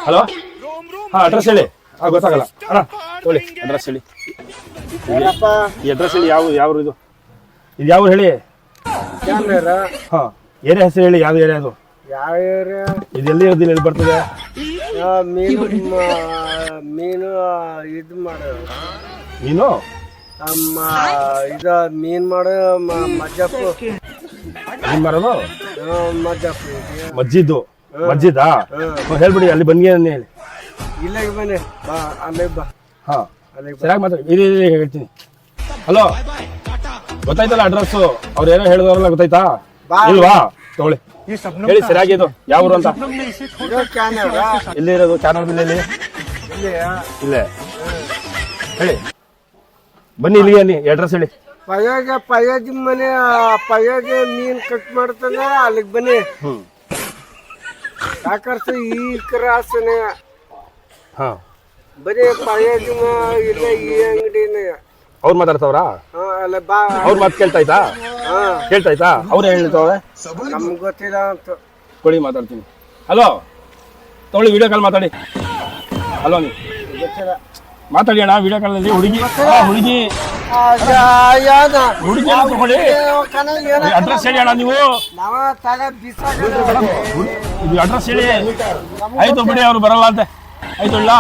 Hello ಹಾ address ಹೇಳಿ. ಗೊತ್ತಾಗಲ್ಲ ಅಣ್ಣ ಹೇಳಿ ಅಡ್ರೆಸ್ ಹೇಳಿ. ಈ ಅಡ್ರೆಸ್ ಹೇಳಿ. ಯಾವ ಇದು ಯಾವ ಹೇಳಿ. ಹಾ ಏರಿಯಾ ಹೆಸರು ಹೇಳಿ. ಯಾವ ಏರಿಯಾ ಅದು? ಯಾವ ಏರಿಯಾ? ಇದೆಲ್ಲಿ ಇರೋದಿಲ್ಲ, ಎಲ್ಲಿ ಬರ್ತದೆ? ಮೀನು ಇದು ಮಾಡೋದು. ನೀನು ಮೀನ್ ಮಾಡೋ ಮಜ್ಜಪ್ಪು. ಏನ್ ಮಾಡೋದು? ಮಜ್ಜಪ್ಪು ಮಜ್ಜಿದಾ? ಹೇಳ್ಬಿಡಿ, ಅಲ್ಲಿ ಬನ್ನಿ ಹೇಳಿ. ಇಲ್ಲಿಗೆ ಬನ್ನಿ, ಬಾ ಅಲ್ಲಿಗೆ ಬಾ. ಹಾ ಸರಿಯಾಗಿ ಮಾತಾಡಿ. ಇರಿ ಹೇಳ್ತೀನಿ. ಹಲೋ ಗೊತ್ತಾಯ್ತಲ್ಲ ಅಡ್ರೆಸ್ಸು? ಅವ್ರು ಏನೋ ಹೇಳಿದವ್ರಲ್ಲ, ಗೊತ್ತಾಯ್ತಾ? ಇಲ್ವಾ? ತಗೊಳ್ಳಿ ಹೇಳಿ ಸರಿಯಾಗಿ. ಇದು ಯಾವ ಊರು ಅಂತ? ಎಲ್ಲಿ ಇರೋದು ಚಾನಲ್ ಬಿಲ್ಲಿ? ಇಲ್ಲೇ ಹೇಳಿ. ಬನ್ನಿ ಇಲ್ಲಿಗೆ, ಬನ್ನಿ. ಅಡ್ರೆಸ್ ಹೇಳಿ. ಪಯೋಜಿ ಮನೆ. ಪಯೋಜಿ ಮೀನ್ ಕಟ್ ಮಾಡ್ತಾನ, ಅಲ್ಲಿಗೆ ಬನ್ನಿ. ಯಾಕರ್ಸ ಈ ಕ್ರಾಸನೆ. ಹಾ ಬರೀ ಪಯೋಜಿ ಇಲ್ಲ, ಈ ಅಂಗಡಿನೇ. ಅವ್ರು ಮಾತಾಡ್ತಾವ್ರಾ? ಅಲ್ಲ ಬಾ. ಅವ್ರ ಮಾತು ಕೇಳ್ತಾಯ್ತಾ? ಕೇಳ್ತಾಯ್ತಾ? ಅವ್ರು ಹೇಳ್ತಾವ್ರೆ? ನಮ್ಗೆ ಗೊತ್ತಿಲ್ಲ ಅಂತ ಕೊಡಿ, ಮಾತಾಡ್ತೀನಿ. ಹಲೋ ತಗೊಳ್ಳಿ, ವಿಡಿಯೋ ಕಾಲ್ ಮಾತಾಡಿ. ಹಲೋ ನೀವು ಗೊತ್ತಿಲ್ಲ. ಮಾತಾಡಿ ಅಣ್ಣ ವಿಡಿಯೋ ಕಾಲಲ್ಲಿ. ಹುಡುಗಿ ಹುಡುಗಿ ತಗೊಳ್ಳಿ. ಅಡ್ರೆಸ್ ಹೇಳಿ ಅಣ್ಣ ನೀವು. ಇದು ಅಡ್ರೆಸ್ ಹೇಳಿ. ಆಯ್ತು ಬಿಡಿ, ಅವ್ರು ಬರಲ್ಲ ಅಂತೆ. ಆಯ್ತು ಇಲ್ಲ.